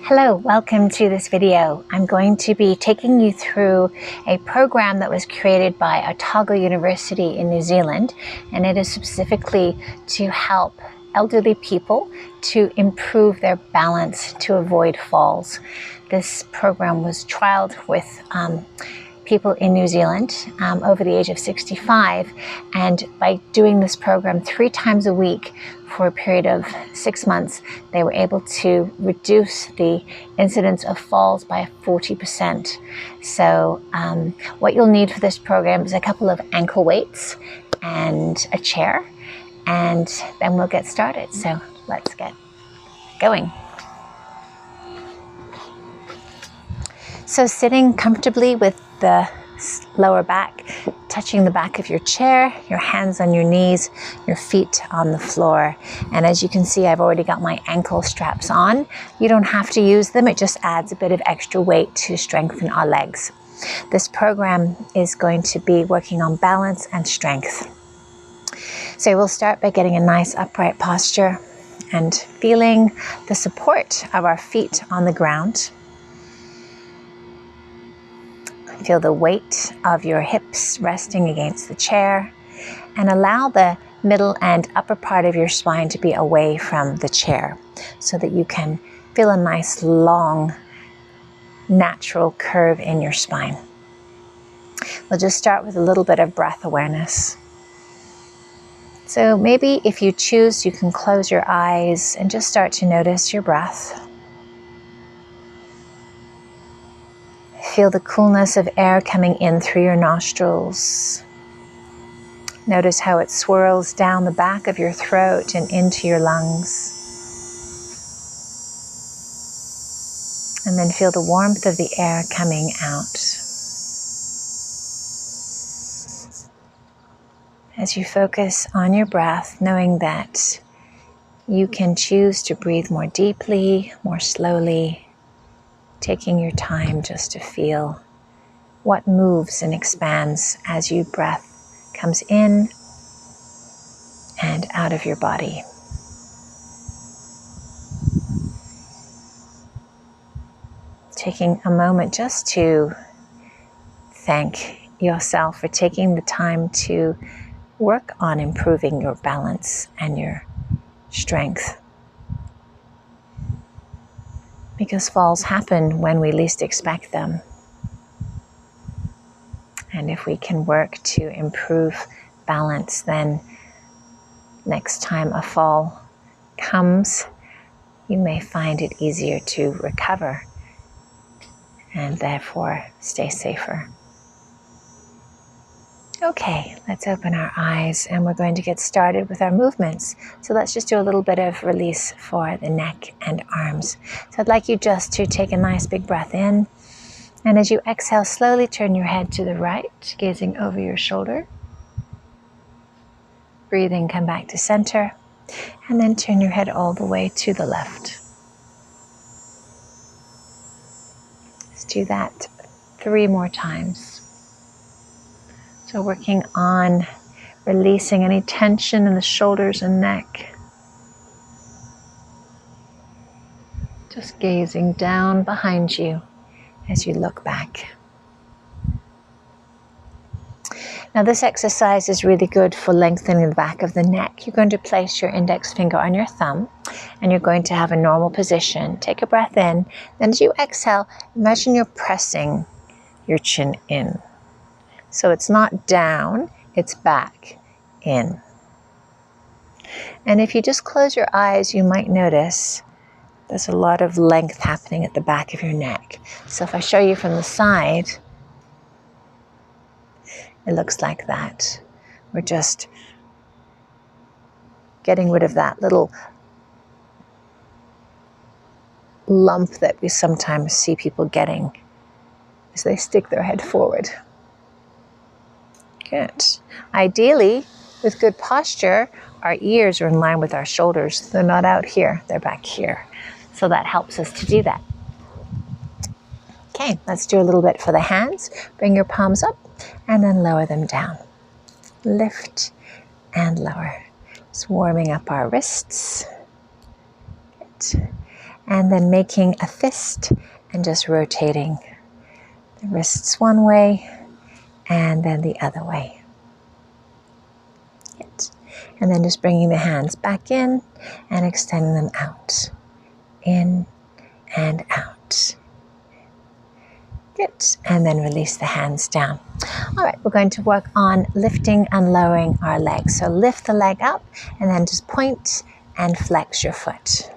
Hello, welcome to this video. I'm going to be taking you through a program that was created by Otago University in New Zealand, and it is specifically to help elderly people to improve their balance to avoid falls. This program was trialed with people in New Zealand over the age of 65, and by doing this program 3 times a week for a period of 6 months, they were able to reduce the incidence of falls by 40%. So what you'll need for this program is a couple of ankle weights and a chair, and then we'll get started. So let's get going. So sitting comfortably with the lower back touching the back of your chair, your hands on your knees, your feet on the floor. And as you can see, I've already got my ankle straps on. You don't have to use them. It just adds a bit of extra weight to strengthen our legs. This program is going to be working on balance and strength. So we'll start by getting a nice upright posture and feeling the support of our feet on the ground. Feel the weight of your hips resting against the chair, and allow the middle and upper part of your spine to be away from the chair so that you can feel a nice long natural curve in your spine. We'll just start with a little bit of breath awareness. So maybe if you choose, you can close your eyes and just start to notice your breath. Feel the coolness of air coming in through your nostrils. Notice how it swirls down the back of your throat and into your lungs. And then feel the warmth of the air coming out. As you focus on your breath, knowing that you can choose to breathe more deeply, more slowly, taking your time just to feel what moves and expands as your breath comes in and out of your body. Taking a moment just to thank yourself for taking the time to work on improving your balance and your strength. Because falls happen when we least expect them. And if we can work to improve balance, then next time a fall comes, you may find it easier to recover and therefore stay safer. Okay, let's open our eyes and we're going to get started with our movements. So let's just do a little bit of release for the neck and arms. So I'd like you just to take a nice big breath in. And as you exhale, slowly turn your head to the right, gazing over your shoulder. Breathing, come back to center. And then turn your head all the way to the left. Let's do that 3 more times. So working on releasing any tension in the shoulders and neck. Just gazing down behind you as you look back. Now this exercise is really good for lengthening the back of the neck. You're going to place your index finger on your thumb and you're going to have a normal position. Take a breath in, then as you exhale, imagine you're pressing your chin in. So it's not down, it's back, in. And if you just close your eyes, you might notice there's a lot of length happening at the back of your neck. So if I show you from the side, it looks like that. We're just getting rid of that little lump that we sometimes see people getting as they stick their head forward. Good. Ideally, with good posture, our ears are in line with our shoulders. They're not out here, they're back here. So that helps us to do that. Okay, let's do a little bit for the hands. Bring your palms up and then lower them down. Lift and lower. Just warming up our wrists. Good. and then making a fist and just rotating the wrists one way and then the other way. Good. And then just bringing the hands back in and extending them out. In and out. Good. And then release the hands down. All right, we're going to work on lifting and lowering our legs. So lift the leg up and then just point and flex your foot.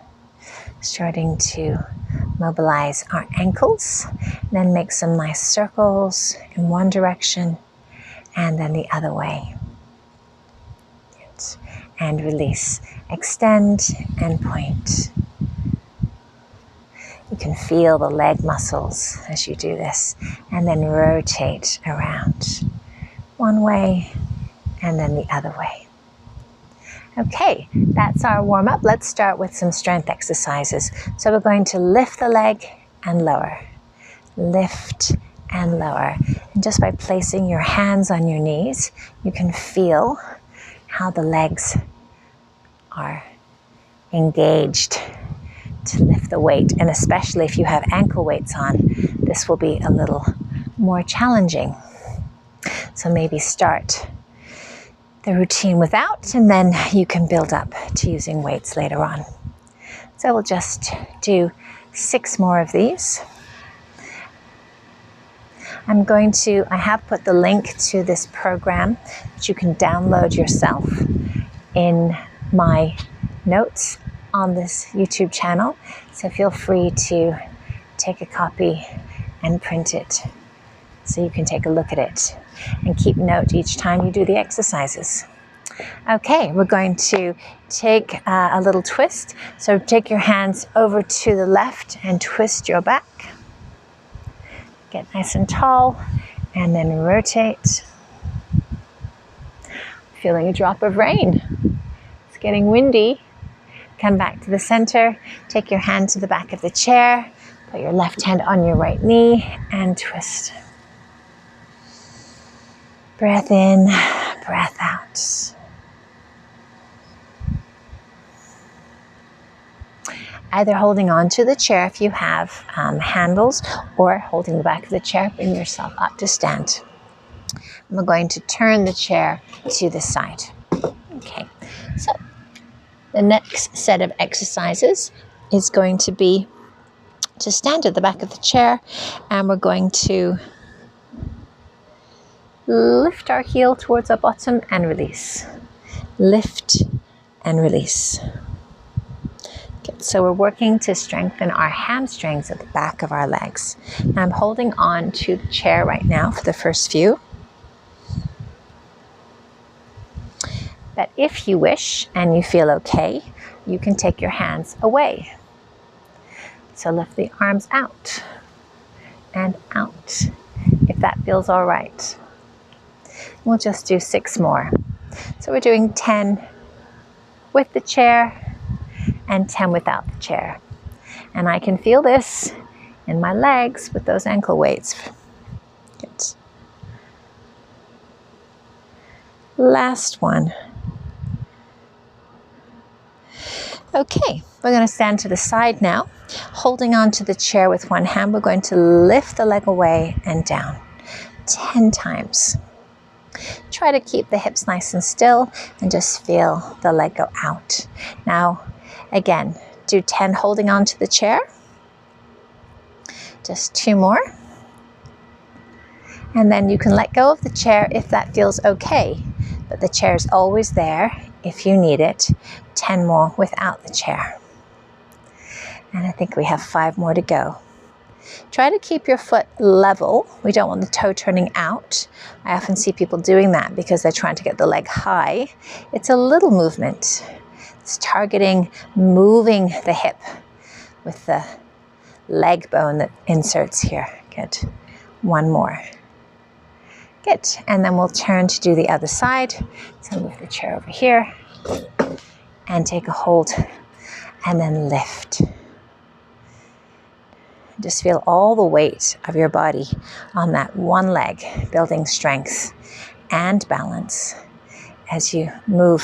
Starting to mobilize our ankles. Then make some nice circles in one direction and then the other way. Good. And release. Extend and point. You can feel the leg muscles as you do this, and then rotate around one way and then the other way. Okay, that's our warm-up. Let's start with some strength exercises. So we're going to lift the leg and lower. Lift and lower. And just by placing your hands on your knees, you can feel how the legs are engaged to lift the weight, and especially if you have ankle weights on, this will be a little more challenging. So maybe start the routine without, and then you can build up to using weights later on. So we'll just do 6 more of these. I have put the link to this program that you can download yourself in my notes on this YouTube channel, so feel free to take a copy and print it so you can take a look at it and keep note each time you do the exercises. Okay, we're going to take a little twist. So take your hands over to the left and twist your back. Get nice and tall and then rotate. Feeling a drop of rain. It's getting windy. Come back to the center, take your hand to the back of the chair, put your left hand on your right knee and twist. Breath in, breath out. Either holding on to the chair if you have handles, or holding the back of the chair, bring yourself up to stand. We're going to turn the chair to the side. Okay, so the next set of exercises is going to be to stand at the back of the chair, and we're going to lift our heel towards our bottom and release. Lift and release. Okay, so we're working to strengthen our hamstrings at the back of our legs. Now I'm holding on to the chair right now for the first few. But if you wish and you feel okay, you can take your hands away. So lift the arms out and out, if that feels all right. We'll just do 6 more. So we're doing 10 with the chair and 10 without the chair. And I can feel this in my legs with those ankle weights. Good. Last one. Okay, we're going to stand to the side now. Holding on to the chair with one hand, we're going to lift the leg away and down 10 times. Try to keep the hips nice and still and just feel the leg go out. Now, again, do 10 holding on to the chair. Just 2 more. And then you can let go of the chair if that feels okay. But the chair is always there if you need it. 10 more without the chair. And I think we have 5 more to go. Try to keep your foot level. We don't want the toe turning out. I often see people doing that because they're trying to get the leg high. It's a little movement. It's targeting moving the hip with the leg bone that inserts here. Good. 1 more. Good. And then we'll turn to do the other side. So move the chair over here and take a hold and then lift. Just feel all the weight of your body on that one leg, building strength and balance as you move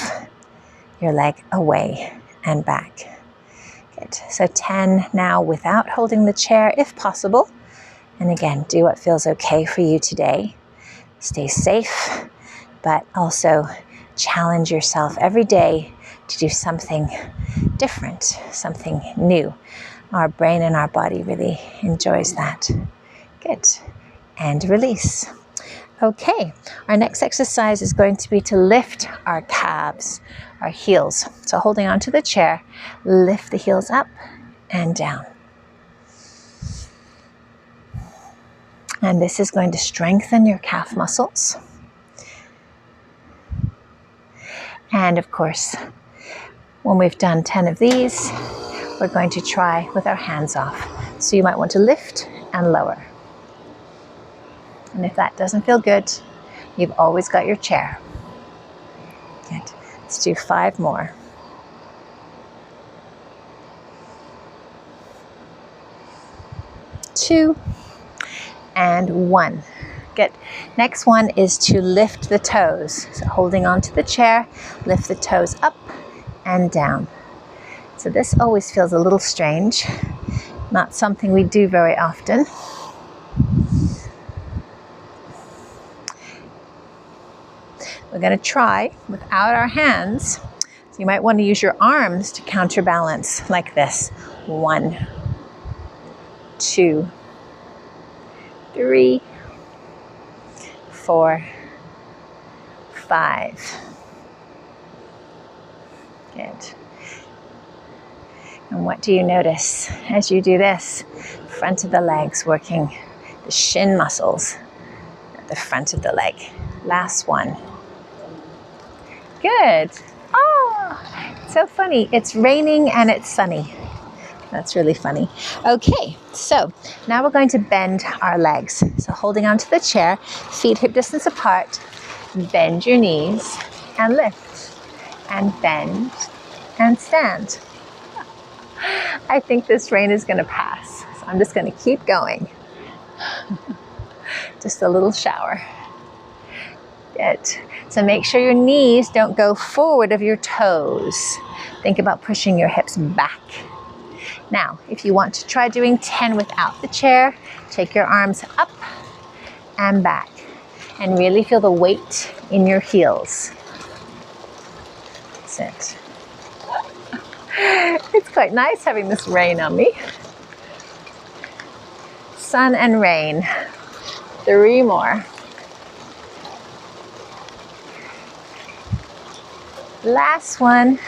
your leg away and back. Good. So 10 now without holding the chair if possible. And again, do what feels okay for you today. Stay safe, but also challenge yourself every day to do something different, something new. Our brain and our body really enjoys that. Good. And release. Okay, our next exercise is going to be to lift our calves, our heels. So holding onto the chair, lift the heels up and down. And this is going to strengthen your calf muscles. And of course, when we've done 10 of these, we're going to try with our hands off. So you might want to lift and lower. And if that doesn't feel good, you've always got your chair. Good. Let's do 5 more. 2 and 1. Good. Next one is to lift the toes. So holding onto the chair, lift the toes up and down. So this always feels a little strange, not something we do very often. We're going to try without our hands. So you might want to use your arms to counterbalance like this. 1, 2, 3, 4, 5. Good. And what do you notice as you do this? Front of the legs working the shin muscles at the front of the leg. Last one. Good. Oh, so funny. It's raining and it's sunny. That's really funny. Okay, so now we're going to bend our legs. So holding onto the chair, feet hip distance apart, bend your knees and lift and bend and stand. I think this rain is going to pass, so I'm just going to keep going. Just a little shower. Good. So make sure your knees don't go forward of your toes. Think about pushing your hips back. Now, if you want to try doing 10 without the chair, take your arms up and back and really feel the weight in your heels. That's it. It's quite nice having this rain on me. Sun and rain. 3 more. Last one.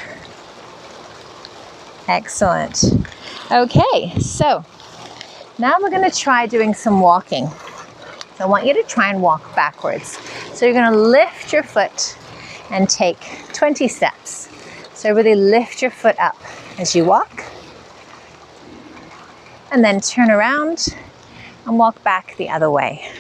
Excellent. Okay, so now we're going to try doing some walking. So I want you to try and walk backwards. So you're going to lift your foot and take 20 steps. So really lift your foot up as you walk. And then turn around and walk back the other way.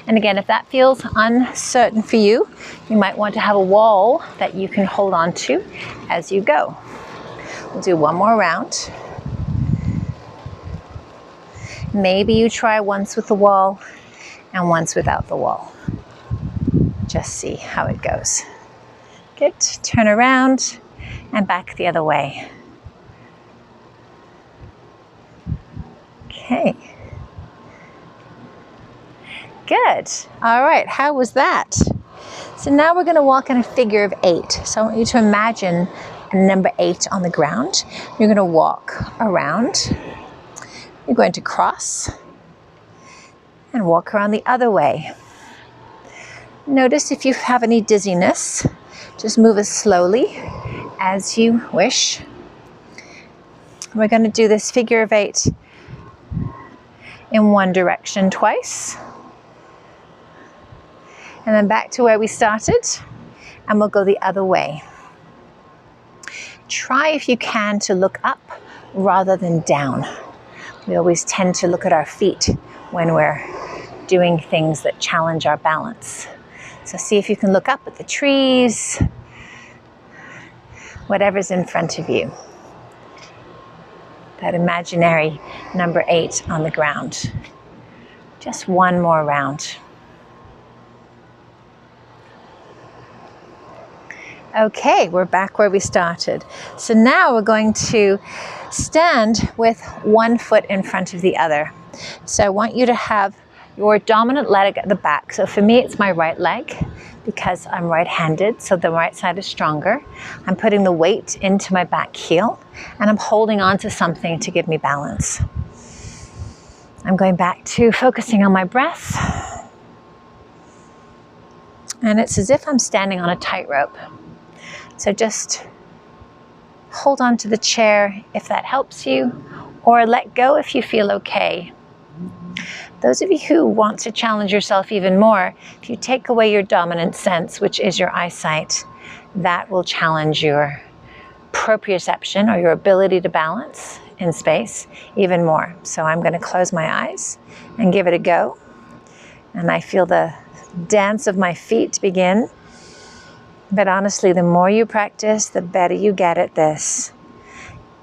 And again, if that feels uncertain for you, you might want to have a wall that you can hold on to as you go. We'll do 1 more round. Maybe you try once with the wall and once without the wall. Just see how it goes. Good. Turn around and back the other way. Okay. Good. All right. How was that? So now we're going to walk in a figure of 8. So I want you to imagine a number 8 on the ground. You're going to walk around. You're going to cross and walk around the other way. Notice if you have any dizziness, just move as slowly as you wish. We're going to do this figure of 8 in one direction twice. And then back to where we started, and we'll go the other way. Try, if you can, to look up rather than down. We always tend to look at our feet when we're doing things that challenge our balance. So see if you can look up at the trees, whatever's in front of you. That imaginary number 8 on the ground. Just 1 more round. Okay, we're back where we started. So now we're going to stand with one foot in front of the other. So I want you to have your dominant leg at the back. So for me, it's my right leg because I'm right-handed, so the right side is stronger. I'm putting the weight into my back heel and I'm holding on to something to give me balance. I'm going back to focusing on my breath. And it's as if I'm standing on a tightrope. So just hold on to the chair if that helps you, or let go if you feel okay. Those of you who want to challenge yourself even more, if you take away your dominant sense, which is your eyesight, that will challenge your proprioception or your ability to balance in space even more. So I'm going to close my eyes and give it a go. And I feel the dance of my feet begin. But honestly, the more you practice, the better you get at this.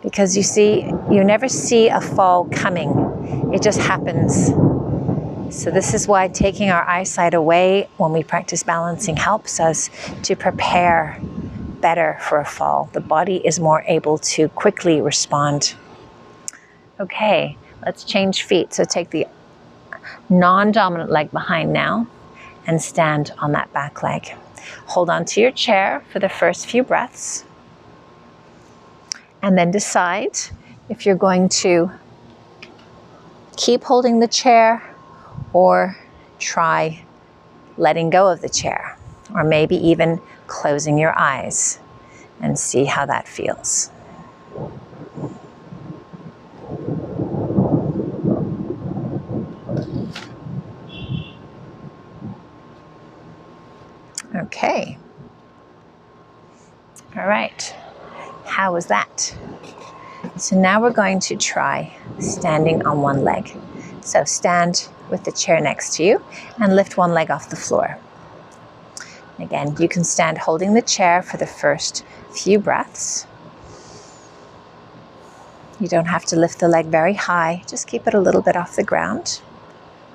Because you see, you never see a fall coming. It just happens. So this is why taking our eyesight away when we practice balancing helps us to prepare better for a fall. The body is more able to quickly respond. Okay, let's change feet. So take the non-dominant leg behind now and stand on that back leg. Hold on to your chair for the first few breaths. And then decide if you're going to keep holding the chair or try letting go of the chair, or maybe even closing your eyes and see how that feels. Okay. All right. How was that? So now we're going to try standing on one leg. So stand with the chair next to you and lift one leg off the floor. Again, you can stand holding the chair for the first few breaths. You don't have to lift the leg very high, just keep it a little bit off the ground.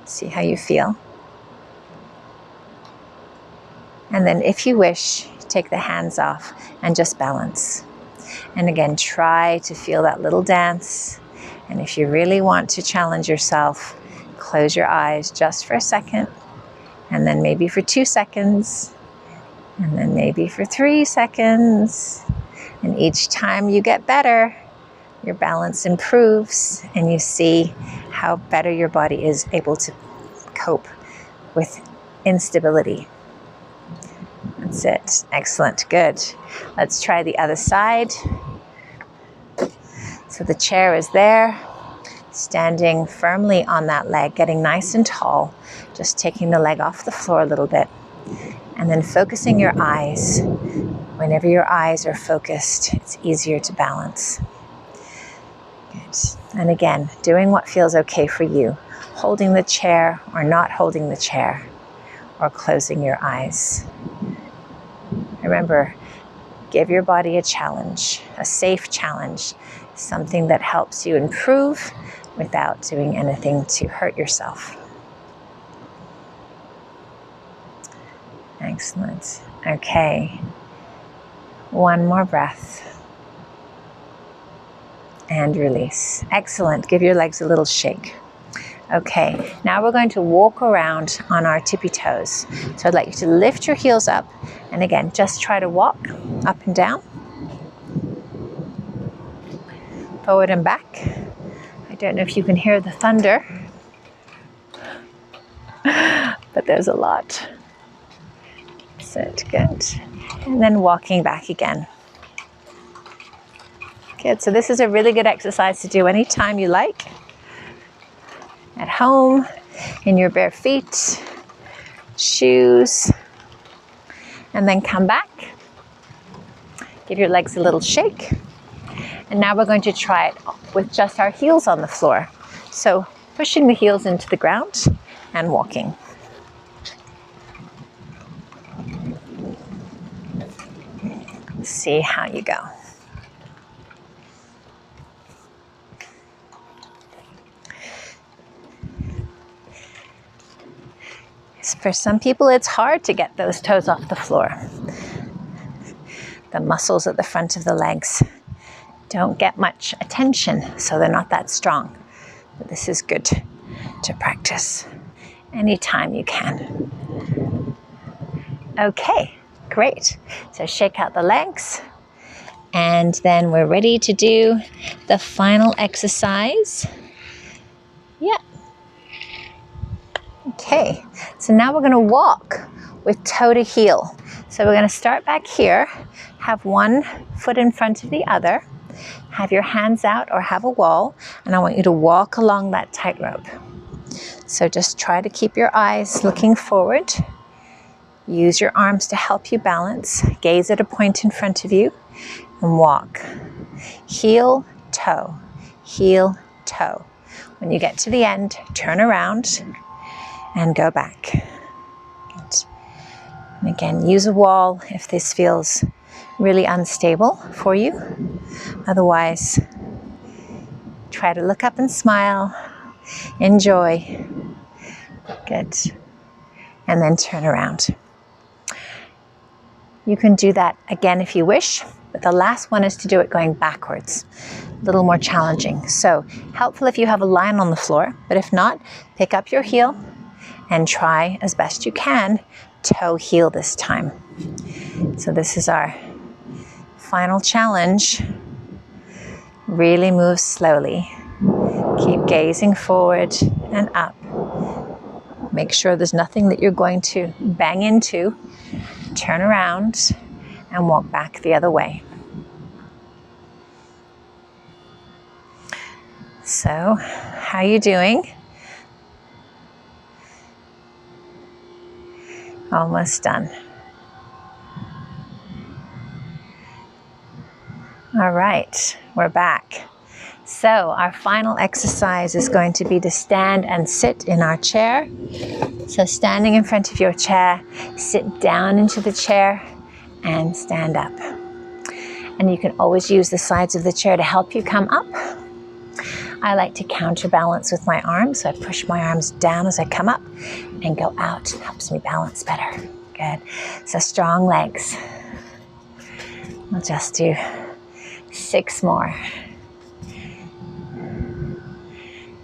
See how you feel. And then if you wish, take the hands off and just balance. And again, try to feel that little dance. And if you really want to challenge yourself, close your eyes just for a second, and then maybe for 2 seconds, and then maybe for 3 seconds. And each time you get better, your balance improves and you see how better your body is able to cope with instability. That's it. Excellent. Good. Let's try the other side. So the chair is there, standing firmly on that leg, getting nice and tall, just taking the leg off the floor a little bit, and then focusing your eyes. Whenever your eyes are focused, it's easier to balance. Good. And again, doing what feels okay for you, holding the chair or not holding the chair, or closing your eyes. Remember, give your body a challenge, a safe challenge, something that helps you improve without doing anything to hurt yourself. Excellent. Okay. One more breath. And release. Excellent. Give your legs a little shake. Okay, now we're going to walk around on our tippy toes. So I'd like you to lift your heels up. And again, just try to walk up and down. Forward and back. I don't know if you can hear the thunder, but there's a lot. Sit, good. And then walking back again. Good, so this is a really good exercise to do anytime you like. At home, in your bare feet, shoes, and then come back. Give your legs a little shake. And now we're going to try it with just our heels on the floor. So pushing the heels into the ground and walking. See how you go. For some people, it's hard to get those toes off the floor. The muscles at the front of the legs don't get much attention, so they're not that strong. But this is good to practice anytime you can. Okay, great. So shake out the legs, and then we're ready to do the final exercise. Yeah. Okay, so now we're going to walk with toe to heel. So we're going to start back here, have one foot in front of the other, have your hands out or have a wall, and I want you to walk along that tightrope. So just try to keep your eyes looking forward. Use your arms to help you balance. Gaze at a point in front of you and walk. Heel, toe, heel, toe. When you get to the end, turn around and go back. Good. And again, use a wall if this feels really unstable for you. Otherwise, try to look up and smile. Enjoy. Good. And then turn around. You can do that again if you wish, but the last one is to do it going backwards. A little more challenging. So helpful if you have a line on the floor, but if not, pick up your heel and try as best you can toe heel this time. So this is our final challenge. Really move slowly. Keep gazing forward and up. Make sure there's nothing that you're going to bang into. Turn around and walk back the other way. So, how are you doing? Almost done. All right, we're back. So our final exercise is going to be to stand and sit in our chair. So standing in front of your chair, sit down into the chair and stand up. And you can always use the sides of the chair to help you come up. I like to counterbalance with my arms, so I push my arms down as I come up and go out. It helps me balance better. Good. So strong legs. We'll just do 6 more.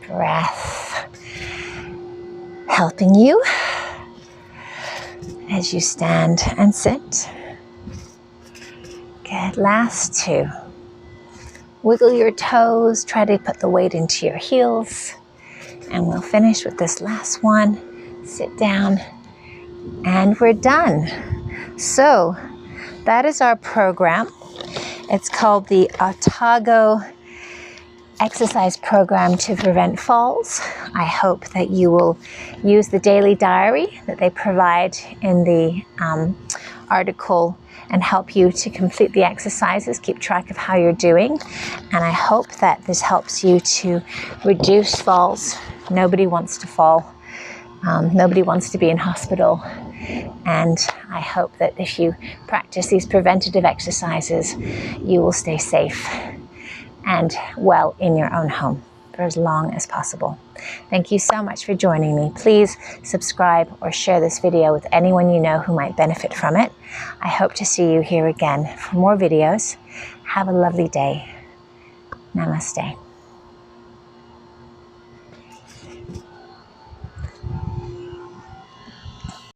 Breath helping you as you stand and sit. Good. Last 2. Wiggle your toes, try to put the weight into your heels, and we'll finish with this last one. Sit down, and we're done. So that is our program. It's called the Otago exercise program to prevent falls. I hope that you will use the daily diary that they provide in the article and help you to complete the exercises, keep track of how you're doing. And I hope that this helps you to reduce falls. Nobody wants to fall. Nobody wants to be in hospital. And I hope that if you practice these preventative exercises, you will stay safe and well in your own home for as long as possible. Thank you so much for joining me. Please subscribe or share this video with anyone you know who might benefit from it. I hope to see you here again for more videos. Have a lovely day. Namaste.